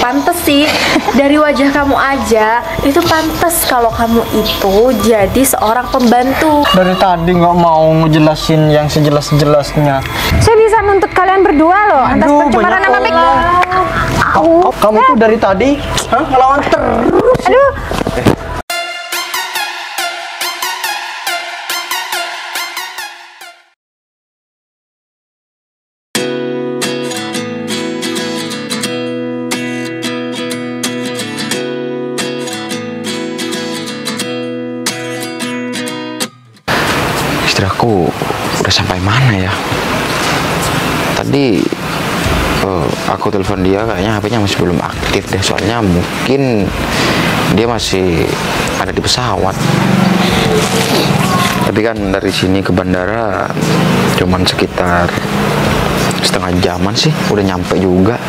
pantes sih. Dari wajah kamu aja, itu pantes kalau kamu itu jadi seorang pembantu. Dari tadi nggak mau ngejelasin yang sejelas-jelasnya. Saya bisa nuntut kalian berdua loh atas pencemaran nama baik. Kamu tuh dari tadi ngelawan terus. Aduh. Istri aku udah sampai mana ya? Tadi aku telepon dia, kayaknya HP-nya masih belum aktif deh, soalnya mungkin dia masih ada di pesawat. Tapi kan dari sini ke bandara cuman sekitar setengah jaman sih, udah nyampe juga.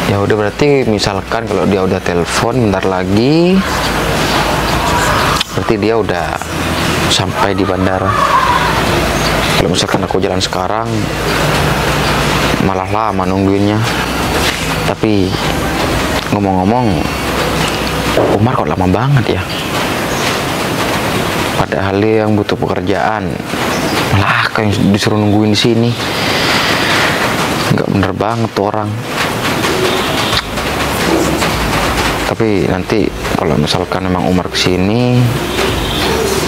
Ya udah, berarti misalkan kalau dia udah telepon bentar lagi, berarti dia udah sampai di bandara. Kalau misalkan aku jalan sekarang malah lama nungguinnya. Tapi ngomong-ngomong, Umar kok lama banget ya? Padahal dia yang butuh pekerjaan, malah aku yang disuruh nungguin di sini. Nggak bener banget tuh orang. Tapi nanti kalau misalkan memang Umar kesini,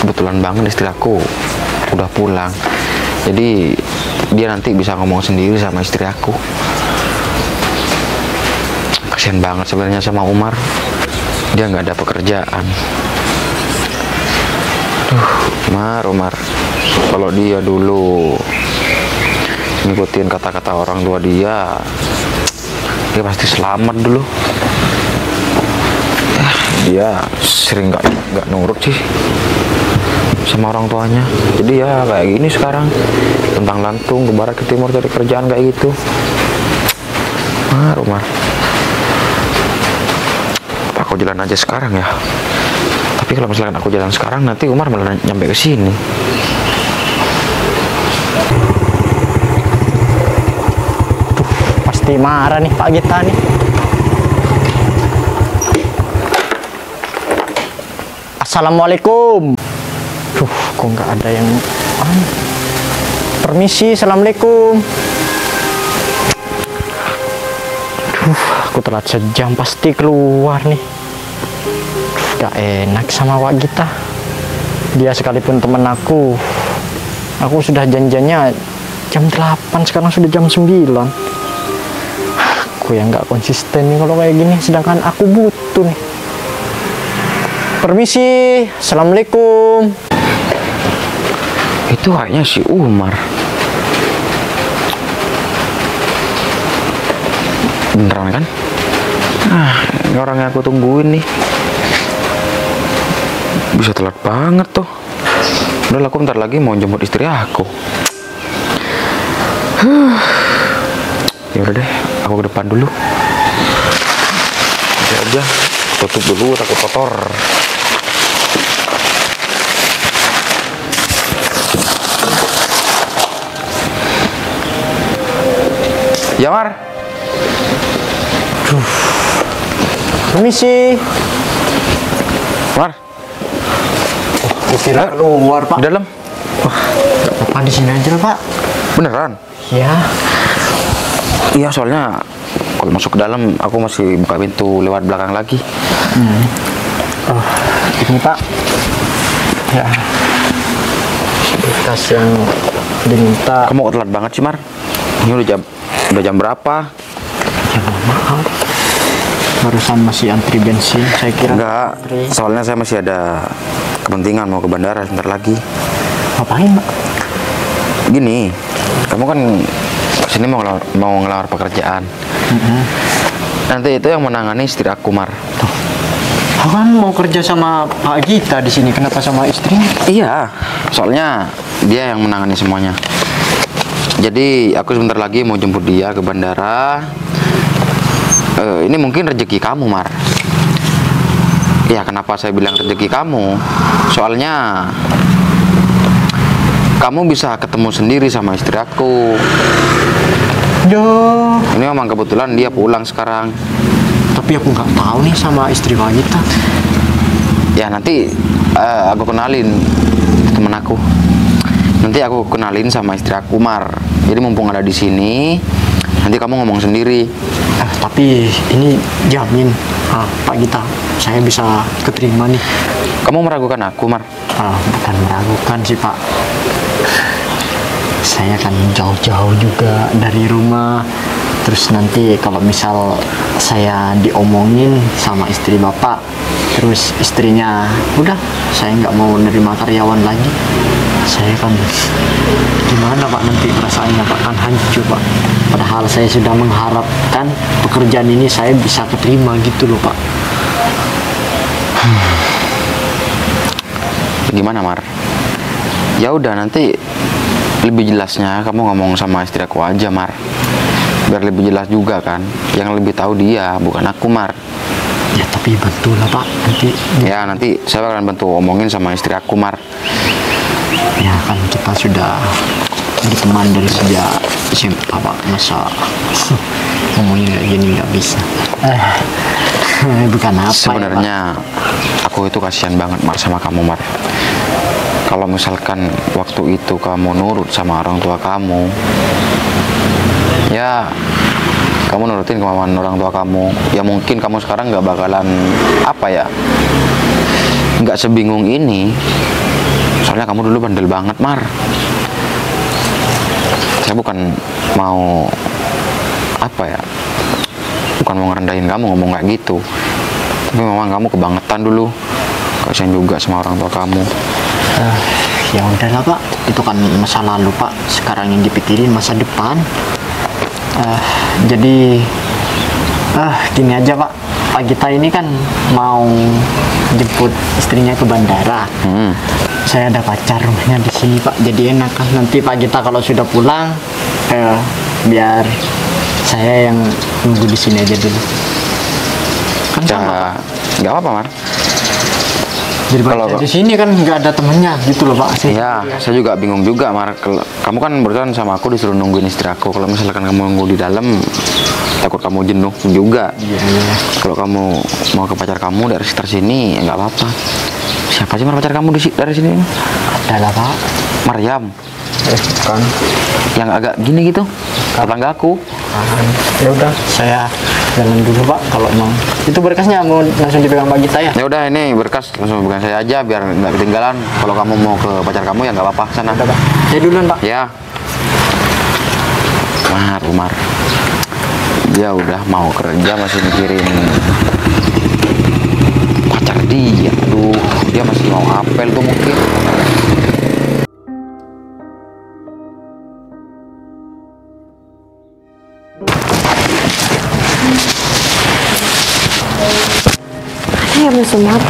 kebetulan banget istri aku udah pulang, jadi dia nanti bisa ngomong sendiri sama istri aku. Kasian banget sebenarnya sama Umar, dia nggak ada pekerjaan. Umar, kalau dia dulu ngikutin kata-kata orang tua dia pasti selamat dulu. Dia sering nggak nurut sih sama orang tuanya, jadi ya kayak gini sekarang, tentang lantung ke barat ke timur cari kerjaan kayak gitu. Umar, apa aku jalan aja sekarang ya? Tapi kalau misalkan aku jalan sekarang, nanti Umar malah nyampe ke sini. Pasti marah nih Pak Gita nih. Assalamualaikum. Kok nggak ada yang permisi, assalamualaikum. Aku telat sejam, pasti keluar nih. Gak enak sama Wak Gita. Dia sekalipun temen aku sudah janjiannya jam 8, sekarang sudah jam 9. Aku yang nggak konsisten nih kalau kayak gini, sedangkan aku butuh nih. Permisi, assalamualaikum. Itu kayaknya si Umar. Beneran kan? Ini orang yang aku tungguin nih. Bisa telat banget tuh. Udah, aku bentar lagi mau jemput istri aku. Ya udah deh, aku ke depan dulu. Ya aja, tutup dulu, takut kotor. Ya Mar. Permisi. Mar. Kira keluar Pak. Di dalam. Gak apa-apa, di sini aja Pak. Beneran? Ya. Iya, soalnya kalau masuk ke dalam aku masih buka pintu lewat belakang lagi. Oh, ini Pak. Ya. Tas yang diminta. Kamu kok telat banget sih Mar? Ini udah jam berapa? Ya maaf. Barusan masih antri bensin, saya kira. Enggak, soalnya saya masih ada kepentingan mau ke bandara sebentar lagi. Ngapain Pak? Gini, kamu kan kesini mau ngelamar pekerjaan. Nanti itu yang menangani istri aku Mar. Aku kan mau kerja sama Pak Gita di sini, kenapa sama istrinya? Iya, soalnya dia yang menangani semuanya. Jadi aku sebentar lagi mau jemput dia ke bandara. Ini mungkin rezeki kamu Mar. Ya, kenapa saya bilang rezeki kamu? Soalnya kamu bisa ketemu sendiri sama istri aku. Duh, Ini memang kebetulan dia pulang sekarang. tapi aku nggak tahu nih sama istri wanita. Ya nanti aku kenalin temen aku. Nanti aku kenalin sama istri aku, Mar. Jadi mumpung ada di sini, nanti kamu ngomong sendiri. Tapi ini jamin, Pak Gita, saya bisa keterima nih. Kamu meragukan aku, Mar? Bukan meragukan sih, Pak. Saya kan jauh-jauh juga dari rumah. Terus nanti kalau misal saya diomongin sama istri Bapak, terus istrinya udah saya nggak mau nerima karyawan lagi, saya kan gimana Pak nanti perasaannya Pak, kan hancur Pak. Padahal saya sudah mengharapkan pekerjaan ini saya bisa keterima gitu loh Pak. Gimana, Mar? Ya udah, nanti lebih jelasnya kamu ngomong sama istri aku aja, Mar. Biar lebih jelas juga kan. Yang lebih tahu dia, bukan aku, Mar. Ya tapi betul lah Pak, nanti Ya nanti saya akan bantu omongin sama istri aku, Mar. ya kan kita sudah berteman dari sejak SMA Pak, masa ngomongin kayak gini nggak bisa. Bukan apa Sebenarnya aku itu kasihan banget, Mar, sama kamu, Mar. Kalau misalkan waktu itu kamu nurut sama orang tua kamu, ya kamu nurutin kemauan orang tua kamu, ya mungkin kamu sekarang nggak bakalan nggak sebingung ini. Soalnya kamu dulu bandel banget, Mar. Saya bukan mau bukan mau ngerendahin kamu ngomong kayak gitu, tapi memang kamu kebangetan dulu. Kasihan juga sama orang tua kamu. Ya udahlah Pak, itu kan masa lalu Pak, sekarang yang dipikirin masa depan. Jadi gini aja Pak, Pak Gita ini kan mau jemput istrinya ke bandara. Saya ada pacar rumahnya di sini Pak, jadi enak kan nanti Pak Gita kalau sudah pulang, biar saya yang nunggu di sini aja dulu. Kan sama Pak. Nggak apa-apa, Mar. Jadi Kalau- di sini kan nggak ada temennya gitu loh Pak. Ya, saya juga bingung juga, Mar. Kamu kan barusan sama aku disuruh nungguin istri aku. Kalau misalkan kamu nunggu di dalam, takut kamu jenuh juga. Iya. Kalau kamu mau ke pacar kamu dari sekitar sini, ya nggak apa-apa. Siapa sih, Mar, pacar kamu dari sini? Ada lah Pak. Maryam, Kan. yang agak gini gitu, tetangga aku. Ya udah, saya jalan dulu Pak kalau mau. Itu berkasnya mau langsung dipegang Pak Gita ya? Ya udah, ini berkas langsung bukan saya aja biar nggak ketinggalan. Kalau kamu mau ke pacar kamu ya nggak apa-apa, sana. Ada Pak. Saya duluan Pak. Ya. Umar. Dia udah mau kerja masih mikirin pacar dia. Aduh, dia masih mau apel tuh mungkin. Ya Mas Umar,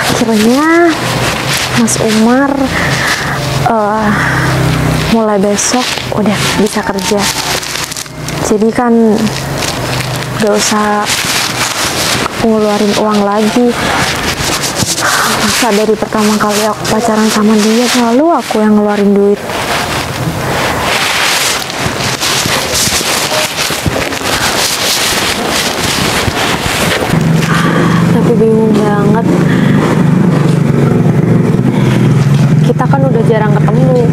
akhirnya Mas Umar mulai besok udah bisa kerja. Jadi kan gak usah ngeluarin uang lagi. Masa dari pertama kali aku pacaran sama dia selalu aku yang ngeluarin duit. Tapi bingung banget, kita kan udah jarang ketemu.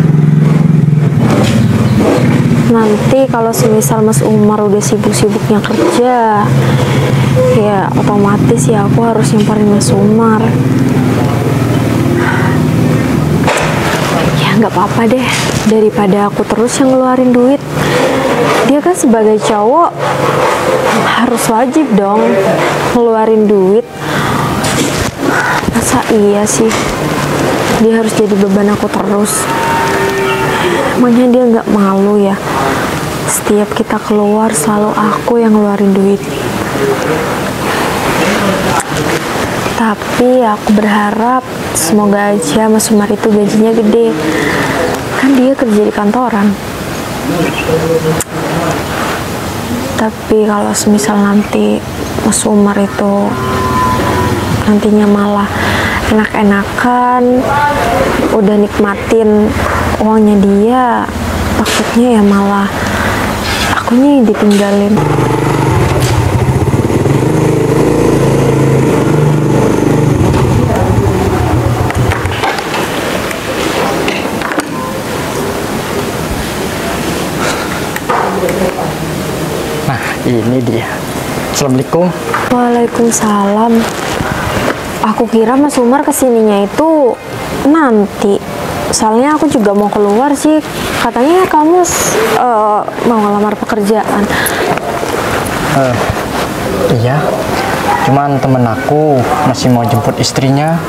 Nanti kalau semisal Mas Umar udah sibuk-sibuknya kerja, ya otomatis ya aku harus nyamperin Mas Umar. Ya nggak apa-apa deh, daripada aku terus yang ngeluarin duit. Dia kan sebagai cowok harus wajib dong ngeluarin duit. Masa iya sih dia harus jadi beban aku terus? Emangnya dia nggak malu ya setiap kita keluar selalu aku yang ngeluarin duit? Tapi aku berharap semoga aja Mas Umar itu gajinya gede, kan dia kerja di kantoran. Tapi kalau semisal nanti Mas Umar itu nantinya malah enak-enakan, udah nikmatin uangnya dia takutnya ya malah akunya yang ditinggalin. Nah, ini dia. Assalamualaikum. Waalaikumsalam. Aku kira Mas Umar kesininya itu nanti. Soalnya aku juga mau keluar sih. Katanya kamu mau ngelamar pekerjaan. Iya. Cuman temen aku masih mau jemput istrinya.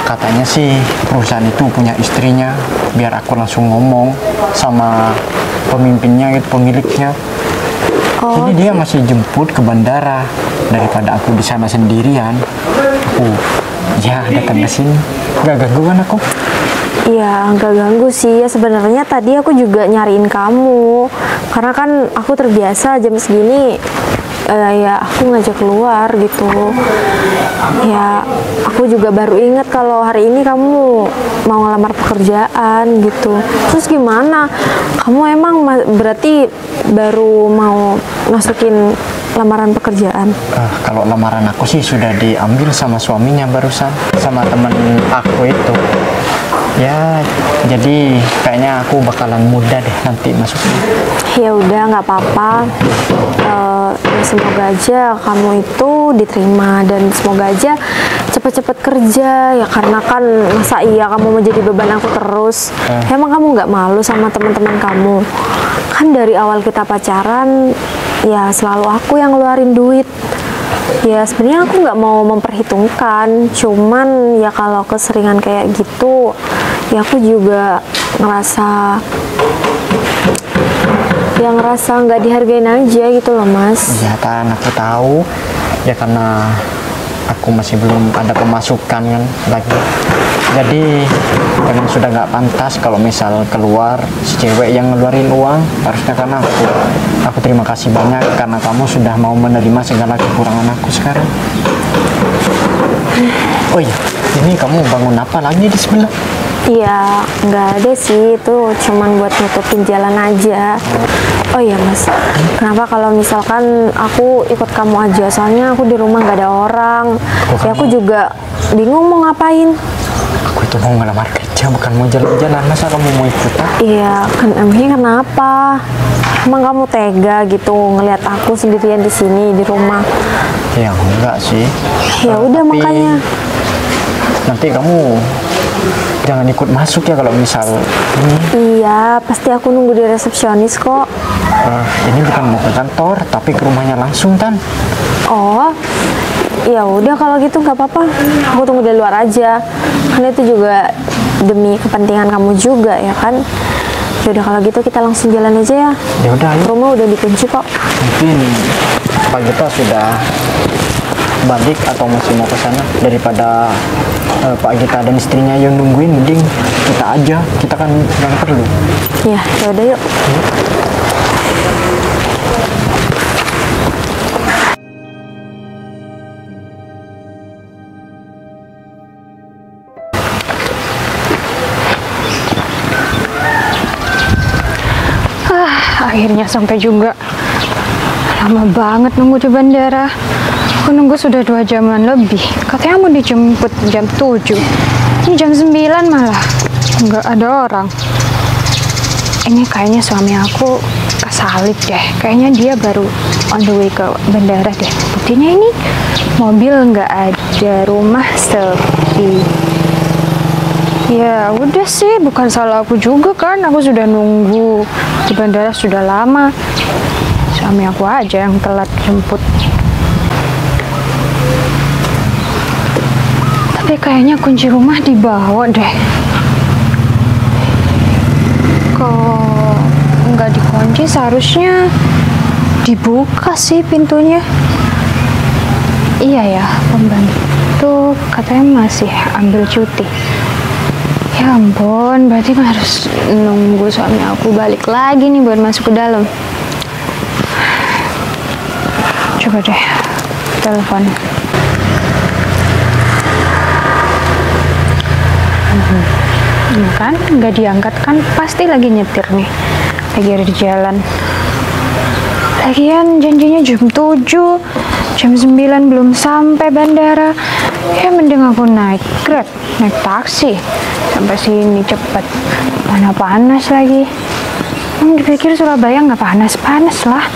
Katanya sih perusahaan itu punya istrinya. Biar aku langsung ngomong sama pemimpinnya gitu, pemiliknya. Jadi dia masih jemput ke bandara. Daripada aku di sana sendirian, aku ya datang ke sini. Gak ganggu kan aku? Iya, nggak ganggu sih. Ya sebenarnya tadi aku juga nyariin kamu. Karena kan aku terbiasa jam segini ya aku ngajak keluar gitu. Ya aku juga baru ingat kalau hari ini kamu mau ngelamar pekerjaan gitu. Terus gimana? Kamu emang berarti baru mau masukin lamaran pekerjaan? Kalau lamaran aku sih sudah diambil sama suaminya barusan, sama temen aku itu. Ya, jadi kayaknya aku bakalan mudah deh nanti masuknya. Ya udah, nggak apa-apa. Ya semoga aja kamu itu diterima dan semoga aja cepet-cepet kerja ya, karena kan masa iya kamu mau jadi beban aku terus. Emang kamu nggak malu sama teman-teman kamu? Kan dari awal kita pacaran ya selalu aku yang ngeluarin duit. Ya sebenarnya aku nggak mau memperhitungkan, cuman ya kalau keseringan kayak gitu ya aku juga ngerasa nggak dihargain aja gitu loh Mas. Iya kan, aku tahu ya karena aku masih belum ada pemasukan kan lagi. Jadi memang sudah nggak pantas kalau misal keluar si cewek yang ngeluarin uang. Harusnya karena aku terima kasih banyak karena kamu sudah mau menerima segala kekurangan aku sekarang. Oh iya, ini kamu bangun apa lagi di sebelah? Iya, nggak ada sih, itu cuman buat nutupin jalan aja. Oh iya Mas, kenapa kalau misalkan aku ikut kamu aja? Soalnya aku di rumah nggak ada orang. Ya aku juga bingung mau ngapain. Aku itu mau ngelamar kerja, bukan mau jalan-jalan. Masa kamu mau ikutan? Iya, kan emangnya kenapa? Emang kamu tega gitu ngelihat aku sendirian di sini di rumah? Ya enggak sih. Ya udah Tapi makanya. nanti kamu jangan ikut masuk ya kalau misal ini. Iya, pasti aku nunggu di resepsionis kok. Ini bukan mau ke kantor, tapi ke rumahnya langsung Tan. Oh, ya udah kalau gitu nggak apa-apa. Aku tunggu di luar aja. Karena itu juga demi kepentingan kamu juga ya kan. Ya udah kalau gitu kita langsung jalan aja ya. Ya udah, ayo. Rumah udah dikunci kok. Mungkin Pak Gita sudah balik atau masih mau ke sana. Daripada Pak Gita dan istrinya yang nungguin, mending kita aja. Kita kan yang perlu. Ya udah yuk. Akhirnya sampai juga. Lama banget nunggu di bandara. Aku nunggu sudah 2 jaman lebih. Katanya mau dijemput jam 7. Ini jam 9 malah. Nggak ada orang. Ini kayaknya suami aku kesalip deh. Kayaknya dia baru on the way ke bandara deh. Buktinya ini mobil nggak ada, rumah sepi. Ya udah sih, bukan salah aku juga kan. Aku sudah nunggu di bandara sudah lama. Suami aku aja yang telat jemput. Tapi kayaknya kunci rumah dibawa deh. Kok nggak dikunci, seharusnya dibuka sih pintunya. Iya ya, pembantu katanya masih ambil cuti. Ya ampun, berarti harus nunggu suami aku balik lagi nih buat masuk ke dalam. Coba deh, telepon. Kan, nggak diangkat kan, pasti lagi nyetir nih. lagi ada di jalan. Lagian janjinya jam 7, jam 9 belum sampai bandara. Ya mending aku naik Grab, naik taksi sampai sini cepet. Mana panas lagi. Dipikir Surabaya nggak panas-panas lah.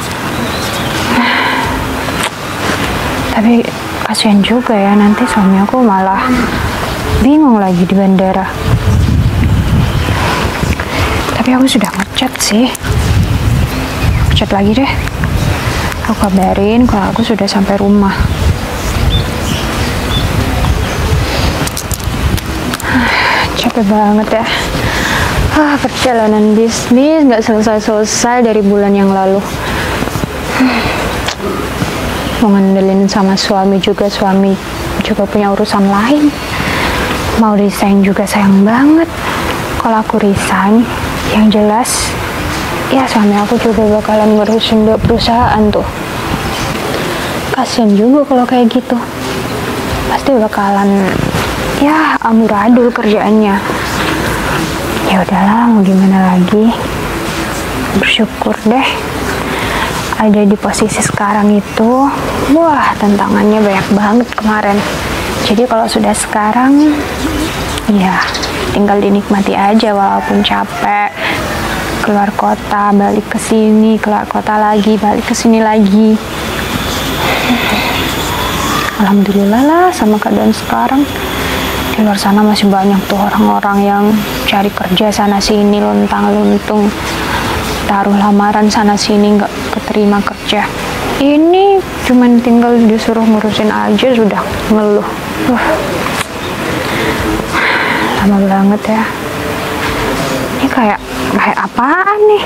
Tapi kasihan juga ya, nanti suami aku malah bingung lagi di bandara. Tapi aku sudah ngechat sih. Chat lagi deh. Aku kabarin kalau aku sudah sampai rumah. Capek banget ya. Perjalanan bisnis nggak selesai-selesai dari bulan yang lalu. Mau ngandelin sama suami juga punya urusan lain. Mau resign juga sayang banget. Kalau aku resign, yang jelas ya suami aku juga bakalan ngurusin 2 perusahaan tuh. Kasian juga kalau kayak gitu. Pasti bakalan ya amburadul kerjaannya. Ya udahlah, mau gimana lagi. Bersyukur deh ada di posisi sekarang itu. Wah, tantangannya banyak banget kemarin. Jadi kalau sudah sekarang ya tinggal dinikmati aja walaupun capek. Keluar kota, balik ke sini, keluar kota lagi, balik ke sini lagi. Alhamdulillah lah sama keadaan sekarang. Di luar sana masih banyak tuh orang-orang yang cari kerja sana sini, luntang-luntung, taruh lamaran sana sini nggak keterima kerja. Ini cuman tinggal disuruh ngurusin aja sudah ngeluh. Lama banget ya. Ini kayak apaan nih?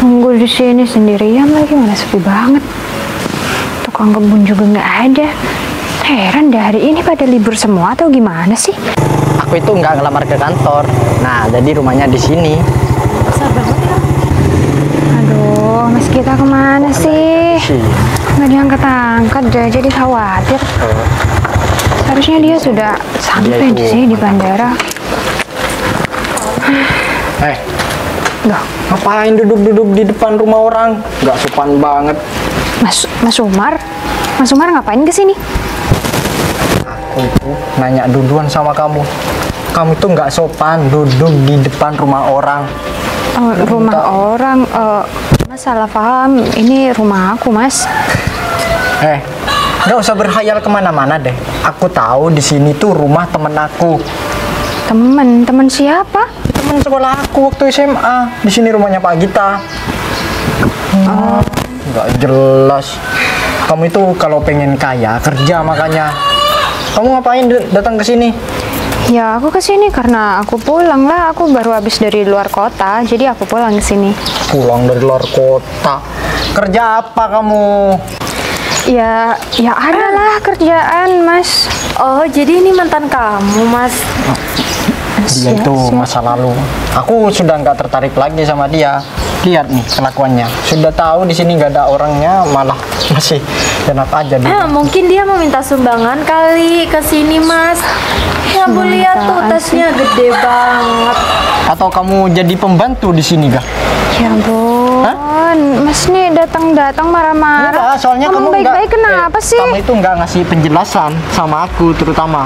Nunggu di sini sendirian lagi, mana sepi banget. Tukang kebun juga nggak ada. Heran deh, hari ini pada libur semua atau gimana sih? Aku itu nggak ngelamar ke kantor. Nah, jadi rumahnya di sini. Aduh, Mas kita kemana sih? Nggak diangkat-angkat deh, jadi khawatir. Harusnya dia sudah sampai di sini di bandara. Loh, ngapain duduk-duduk di depan rumah orang? Nggak sopan banget. Mas Umar ngapain kesini? Aku itu nanya duluan sama kamu. Kamu tuh nggak sopan duduk di depan rumah orang. Rumah orang? Mas salah paham. Ini rumah aku, Mas. Nggak usah berkhayal kemana-mana deh. Aku tahu di sini tuh rumah temen aku. Temen siapa? Temen sekolah aku waktu SMA. Di sini rumahnya Pak Gita. Nggak jelas. Kamu itu kalau pengen kaya kerja makanya. Kamu ngapain datang ke sini? Ya aku kesini karena aku pulang lah. Aku baru habis dari luar kota, jadi aku pulang ke sini. Pulang dari luar kota. Kerja apa kamu? Ya ada lah kerjaan, Mas. Oh, jadi ini mantan kamu, Mas. Dia itu masa lalu. Aku sudah nggak tertarik lagi sama dia. Lihat nih kelakuannya. Sudah tahu di sini nggak ada orangnya, malah masih enak aja. Mungkin dia mau minta sumbangan kali ke sini, Mas. Ya, Bu lihat tuh tasnya gede banget. Atau kamu jadi pembantu di sini, Gak? Ya ampun, Mas nih datang marah-marah. Enggak, soalnya kamu baik-baik kenapa sih? Kamu itu nggak ngasih penjelasan sama aku terutama.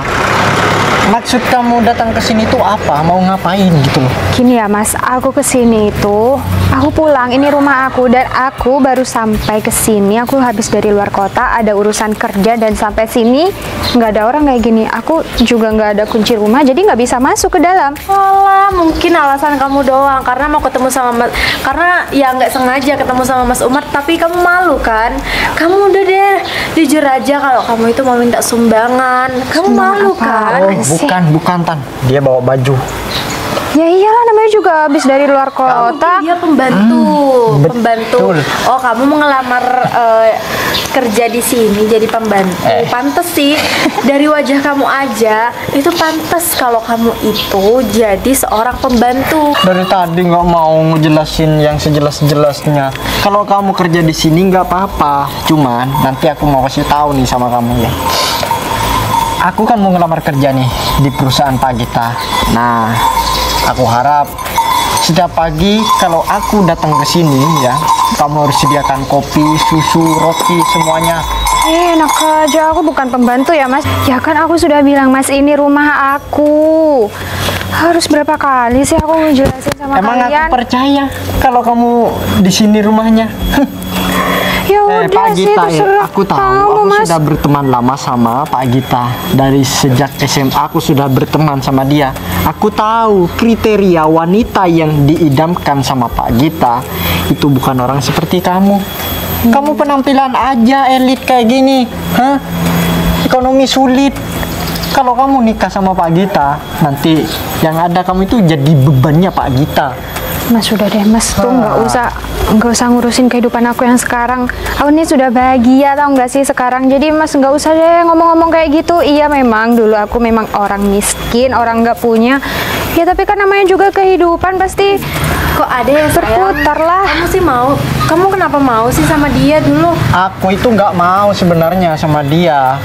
Maksud kamu datang ke sini tuh apa? Mau ngapain gitu loh? Gini ya Mas, aku ke sini itu, aku pulang, ini rumah aku dan aku baru sampai ke sini. Aku habis dari luar kota, ada urusan kerja dan sampai sini nggak ada orang kayak gini. Aku juga nggak ada kunci rumah, jadi nggak bisa masuk ke dalam. Alah, mungkin alasan kamu doang karena mau ketemu sama karena ya nggak sengaja ketemu sama Mas Umar, tapi kamu malu kan? Kamu udah deh jujur aja kalau kamu itu mau minta sumbangan. Kamu malu kan? Bukan Tan. Dia bawa baju. Ya iyalah, namanya juga habis dari luar kota. Dia pembantu. Betul. Oh, kamu mau ngelamar kerja di sini jadi pembantu. Pantes sih. Dari wajah kamu aja itu pantes kalau kamu itu jadi seorang pembantu. Dari tadi nggak mau ngejelasin yang sejelas-jelasnya. Kalau kamu kerja di sini nggak apa-apa. Cuman nanti aku mau kasih tahu nih sama kamu ya. Aku kan mau ngelamar kerja nih di perusahaan Pak Gita. Nah, aku harap setiap pagi kalau aku datang ke sini ya, kamu harus sediakan kopi, susu, roti, semuanya. Enak aja, aku bukan pembantu ya Mas. Ya kan aku sudah bilang Mas, ini rumah aku. Harus berapa kali sih aku mau jelasin sama Emang kalian? aku percaya kalau kamu di sini rumahnya. Ya udah Pak sih, Gita ya, terserah aku tahu, kamu, aku Mas. sudah berteman lama sama Pak Gita. Dari sejak SMA aku sudah berteman sama dia. Aku tahu kriteria wanita yang diidamkan sama Pak Gita itu bukan orang seperti kamu. Kamu penampilan aja elit kayak gini, hah? Ekonomi sulit. Kalau kamu nikah sama Pak Gita, nanti yang ada kamu itu jadi bebannya Pak Gita. Mas sudah deh Mas, tuh nggak usah ngurusin kehidupan aku yang sekarang. Aku ini sudah bahagia tau nggak sih sekarang. Jadi Mas nggak usah deh ngomong-ngomong kayak gitu. Iya memang dulu aku memang orang miskin, orang nggak punya. Ya tapi kan namanya juga kehidupan, pasti Kok ada ya sayang? berputar lah. Kamu sih mau? Kamu kenapa mau sih sama dia dulu? Aku itu nggak mau sebenarnya sama dia.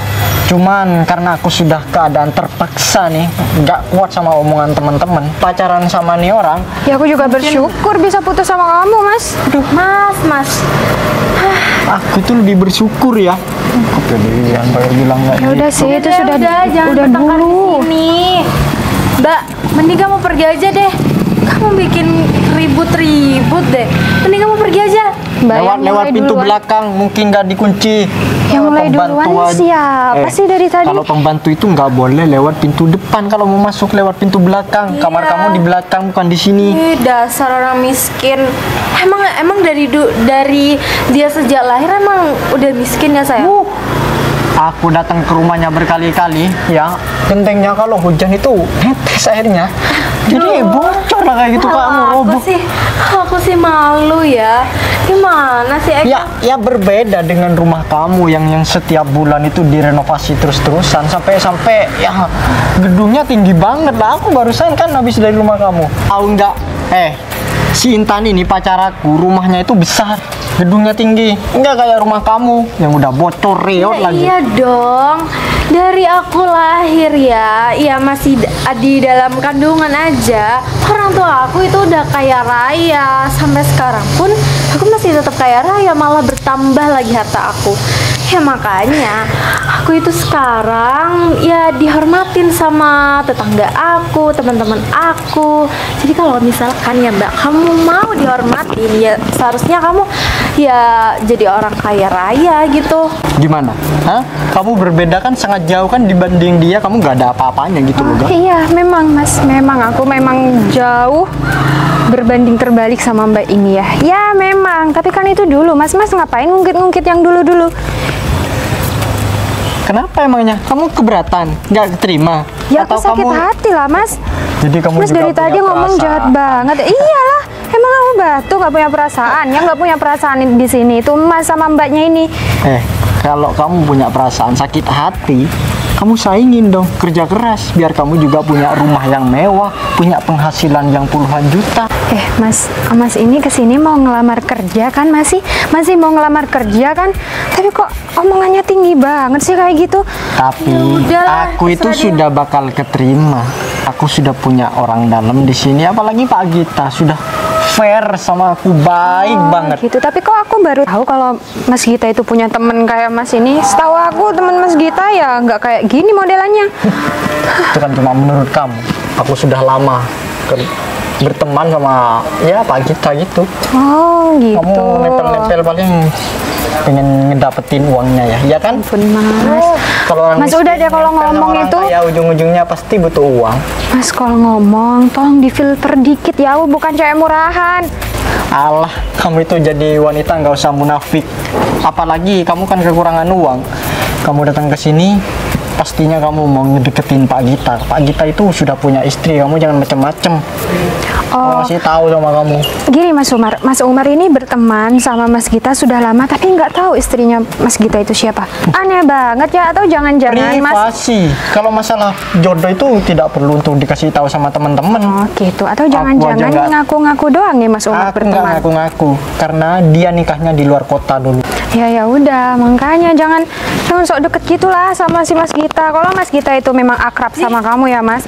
Cuman karena aku sudah keadaan terpaksa nih, nggak kuat sama omongan teman-teman, pacaran sama nih orang. Ya aku juga bersyukur bisa putus sama kamu Mas. Mas. Aku tuh lebih bersyukur ya. Kepedean kayak bilang nggak Ya udah gitu. sih, itu sudah jangan udah bertengkar di dulu. sini. Mbak, mending kamu pergi aja deh. Kamu bikin ribut-ribut deh. Mending kamu pergi aja. Mbak, yang Lewat mulai pintu duluan. belakang mungkin nggak dikunci. Yang mulai Pembantu duluan aja. siapa sih dari tadi? Kalau pembantu itu nggak boleh lewat pintu depan, kalau mau masuk lewat pintu belakang. Kamar Iya. kamu di belakang bukan di sini. Ih, dasar orang miskin. Emang dari dia sejak lahir emang udah miskin ya sayang? Aku datang ke rumahnya berkali-kali ya. Gentengnya kalau hujan itu netes airnya. Jadi bocor lah kayak gitu kamu roboh. Aku sih malu ya. Gimana sih? Ya berbeda dengan rumah kamu yang setiap bulan itu direnovasi terus-terusan sampai ya gedungnya tinggi banget lah. Aku barusan kan habis dari rumah kamu. Tahu nggak? Si Intan ini pacar aku, rumahnya itu besar, gedungnya tinggi, nggak kayak rumah kamu yang udah bocor reot lagi. Iya dong. Dari aku lahir ya masih di dalam kandungan aja. Orang tua aku itu udah kaya raya. Sampai sekarang pun aku masih tetap kaya raya, malah bertambah lagi harta aku. Ya makanya aku itu sekarang ya dihormatin sama tetangga aku, teman-teman aku. Jadi kalau misalkan ya Mbak, kamu mau dihormatin ya seharusnya kamu ya jadi orang kaya raya gitu. Gimana? Hah? Kamu berbeda kan sangat jauh kan dibanding dia, kamu nggak ada apa-apanya gitu loh. Gak? Iya memang Mas, memang aku memang jauh berbanding terbalik sama Mbak ini ya. Ya memang, tapi kan itu dulu Mas ngapain ngungkit-ngungkit yang dulu-dulu? Kenapa emangnya? Kamu keberatan? Nggak keterima? Ya aku sakit hati lah Mas. Jadi kamu Mas juga dari punya tadi ngomong perasaan. jahat banget. Iyalah, emang aku batu nggak punya perasaan. Yang nggak punya perasaan di sini itu Mas sama Mbaknya ini. Kalau kamu punya perasaan sakit hati, kamu saingin dong, kerja keras biar kamu juga punya rumah yang mewah, punya penghasilan yang puluhan juta. Mas ini kesini mau ngelamar kerja kan? Masih mau ngelamar kerja kan? Tapi kok omongannya tinggi banget sih kayak gitu? Tapi udahlah, aku itu terserah sudah bakal keterima. Aku sudah punya orang dalam di sini, apalagi Pak Gita sudah fair sama aku, baik banget. Gitu. Tapi kok aku baru tahu kalau Mas Gita itu punya temen kayak Mas ini. Setahu aku temen Mas Gita ya nggak kayak gini modelannya. Itu kan cuma menurut kamu. Aku sudah lama berteman sama ya Pak Gita gitu. Oh gitu. Kamu nempel-nempel paling pengen ngedapetin uangnya ya kan? Ampun Mas. Kalau orang Mas udah deh kalau nempel sama ngomong orang itu. kaya, ujung-ujungnya pasti butuh uang. Mas kalau ngomong tolong difilter dikit ya, aku bukan cewek murahan. Alah, kamu itu jadi wanita nggak usah munafik. Apalagi kamu kan kekurangan uang. Kamu datang ke sini, pastinya kamu mau ngedeketin Pak Gita. Pak Gita itu sudah punya istri, kamu jangan macem-macem. Aku masih tahu sama kamu. Gini Mas Umar ini berteman sama Mas Gita sudah lama, tapi nggak tahu istrinya Mas Gita itu siapa. Aneh banget ya, atau jangan-jangan Mas? Privasi. Kalau masalah jodoh itu tidak perlu untuk dikasih tahu sama teman-teman. Oh gitu, atau jangan-jangan ngaku-ngaku doang nih Mas Umar Aku nggak berteman? ngaku-ngaku, karena dia nikahnya di luar kota dulu. Ya udah, makanya jangan sok deket gitulah sama si Mas Gita. Kalau Mas Gita itu memang akrab sama kamu ya Mas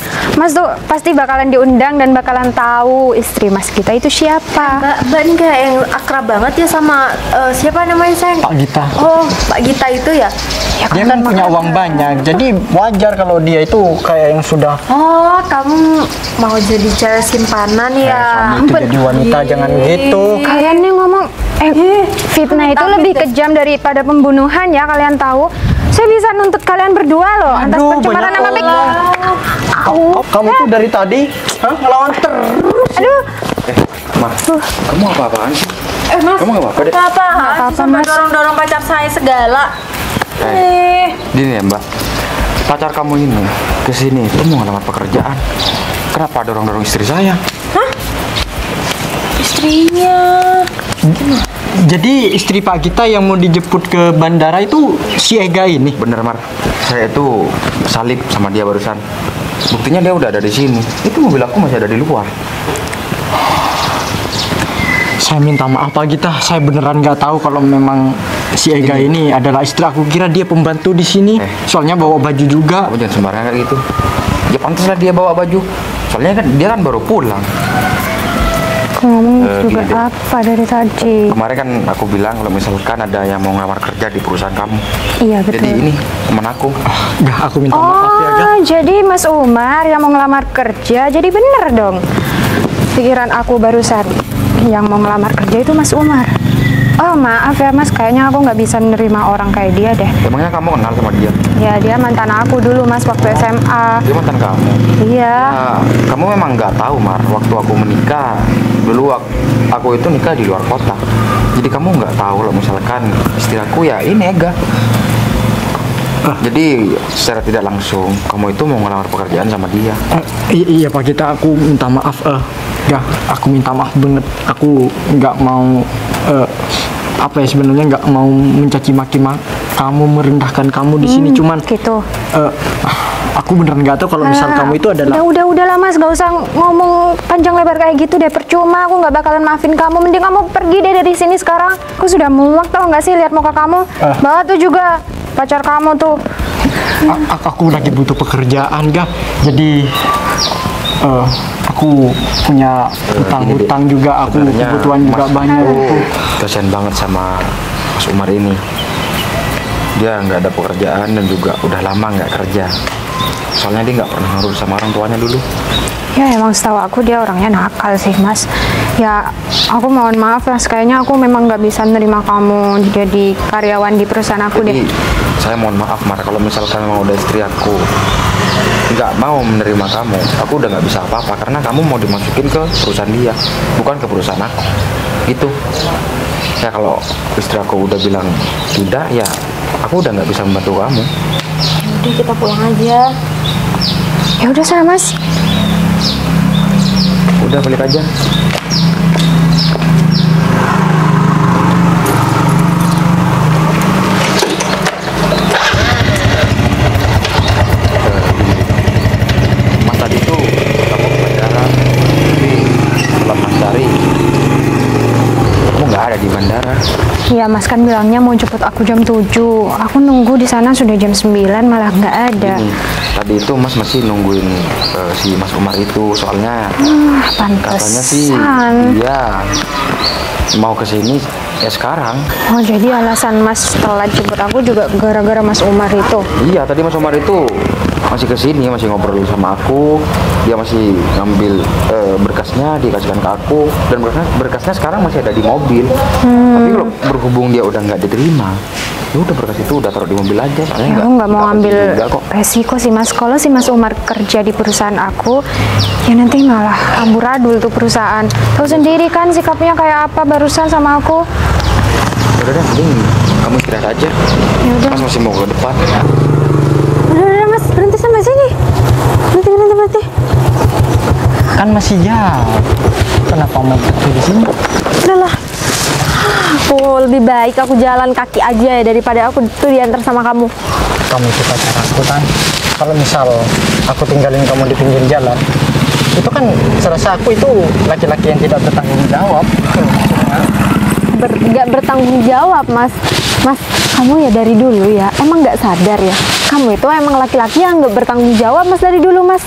tuh pasti bakalan diundang dan bakalan tahu tahu istri Mas Gita itu siapa. Mbak ini kayak yang akrab banget ya sama siapa namanya sayang? Pak Gita. Oh, Pak Gita itu ya? Dia kan punya uang banyak, jadi wajar kalau dia itu kayak yang sudah Oh, kamu mau jadi cewek simpanan ya? suami itu jadi wanita, jangan gitu. Kalian nih ngomong, fitnah itu lebih kejam daripada pembunuhan ya, kalian tahu. Saya bisa nuntut kalian berdua loh atas Aduh, pencemaran banyak nama baik. orang. Kamu tuh dari tadi ngelawan terus. Aduh, Mar, kamu apa-apaan sih? Mas, Kamu nggak apa-apa deh? apa-apa, Mas. dorong-dorong pacar saya segala. Gini ya Mbak, pacar kamu ini kesini itu mau ngelamar pekerjaan. Kenapa dorong-dorong istri saya? Istrinya. Jadi istri Pak Gita yang mau dijemput ke bandara itu si Ega ini. Bener Mar, saya itu salib sama dia barusan. Buktinya dia udah ada di sini. Itu mobil aku masih ada di luar. Saya minta maaf Pak Gita, saya beneran nggak tahu kalau memang si Ega ini adalah istri. Aku kira dia pembantu di sini. Soalnya bawa baju juga. Kamu jangan sembarangan kayak gitu. Ya pantas lah dia bawa baju. Soalnya kan dia kan baru pulang. ngomong juga gini deh. apa dari tadi? Kemarin kan aku bilang kalau misalkan ada yang mau ngelamar kerja di perusahaan kamu. Iya betul. Jadi ini teman aku. Gak, aku minta maaf ya Ga. Oh, jadi Mas Umar yang mau ngelamar kerja, jadi bener dong. Pikiran aku barusan, yang mau ngelamar kerja itu Mas Umar. Oh maaf ya Mas, kayaknya aku nggak bisa nerima orang kayak dia deh. Emangnya kamu kenal sama dia? Ya dia mantan aku dulu Mas waktu SMA. Dia mantan kamu. Iya. Nah, kamu memang nggak tahu Mar, waktu aku menikah dulu aku itu nikah di luar kota. Jadi kamu nggak tahu loh misalkan istri aku ya ini Ega. Jadi secara tidak langsung kamu itu mau ngelamar pekerjaan sama dia. Iya Pak Gita, aku minta maaf. Ya, aku minta maaf banget. Aku nggak mau apa ya sebenarnya nggak mau mencaci maki kamu, merendahkan kamu di sini. Cuman Gitu. aku beneran nggak tahu kalau misal kamu itu adalah Udahlah Mas, gak usah ngomong panjang lebar kayak gitu deh. Percuma, aku nggak bakalan maafin kamu. Mending kamu pergi deh dari sini sekarang. Aku sudah muak tau nggak sih lihat muka kamu. Bawa tuh juga pacar kamu tuh. aku lagi butuh pekerjaan Ga. Jadi aku punya hutang-hutang juga, aku Sebenarnya kebutuhan juga Mas banyak. aku kasihan banget sama Mas Umar ini. Dia nggak ada pekerjaan dan juga udah lama nggak kerja. Soalnya dia nggak pernah ngurus sama orang tuanya dulu. Ya emang setahu aku dia orangnya nakal sih Mas. Ya aku mohon maaf Mas, kayaknya aku memang nggak bisa nerima kamu jadi karyawan di perusahaan aku Jadi deh. saya mohon maaf Mar, kalau misalkan memang udah istri aku nggak mau menerima kamu, aku udah nggak bisa apa-apa karena kamu mau dimasukin ke perusahaan dia, bukan ke perusahaan aku. Itu. Ya kalau istri aku udah bilang tidak, ya aku udah nggak bisa membantu kamu. Udah kita pulang aja. Ya udah sana Mas. Udah balik aja. Mas tadi tuh kamu ke bandara, tapi setelah Mas cari, kamu nggak ada di bandara. Iya Mas kan bilangnya mau jemput aku jam 7. Aku nunggu di sana sudah jam 9 malah nggak ada. Ini tadi itu Mas masih nungguin si Mas Umar itu, soalnya katanya sih Pantesan. dia mau ke sini ya sekarang. Oh jadi alasan Mas telat jemput aku juga gara-gara Mas Umar itu. Iya, tadi Mas Umar itu masih ke sini, masih ngobrol sama aku. Dia masih ngambil berkasnya, dikasihkan ke aku, dan berkasnya sekarang masih ada di mobil. Tapi kalau berhubung dia udah nggak diterima, ya udah berkas itu udah taruh di mobil aja. Soalnya Ya, aku nggak mau ambil juga kok. resiko sih Mas. Kalau si Mas Umar kerja di perusahaan aku, ya nanti malah amburadul tuh perusahaan. Tahu sendiri kan sikapnya kayak apa barusan sama aku. Udah deh, mending kamu istirahat aja. Yaudah. Mas masih mau ke depan. Udah Mas, berhenti sampai sini. Berhenti. kan masih jauh. Kenapa mau berhenti di sini? Udahlah. Aku lebih baik aku jalan kaki aja ya daripada aku tuh diantar sama kamu. Kamu itu pacar aku kan. Kalau misal aku tinggalin kamu di pinggir jalan, itu kan serasa aku itu laki-laki yang tidak bertanggung jawab. Nggak bertanggung jawab Mas. Mas, kamu ya dari dulu ya emang nggak sadar ya. Kamu itu emang laki-laki yang nggak bertanggung jawab Mas dari dulu Mas.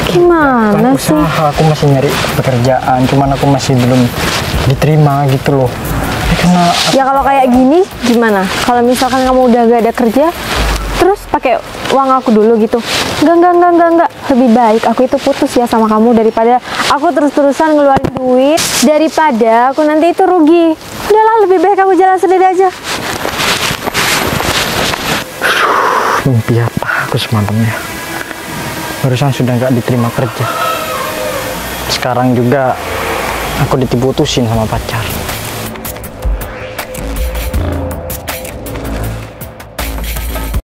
Gimana Bukan sih? usaha, aku masih nyari pekerjaan, cuman aku masih belum diterima gitu loh. Karena Ya kalau kayak gini gimana? Kalau misalkan kamu udah gak ada kerja, terus pakai uang aku dulu gitu? Enggak. Lebih baik aku itu putus ya sama kamu daripada aku terus-terusan ngeluarin duit, daripada aku nanti itu rugi. Udahlah, lebih baik kamu jalan sendiri aja. mimpi apa aku semalamnya. Barusan sudah nggak diterima kerja. Sekarang juga aku diputusin sama pacar.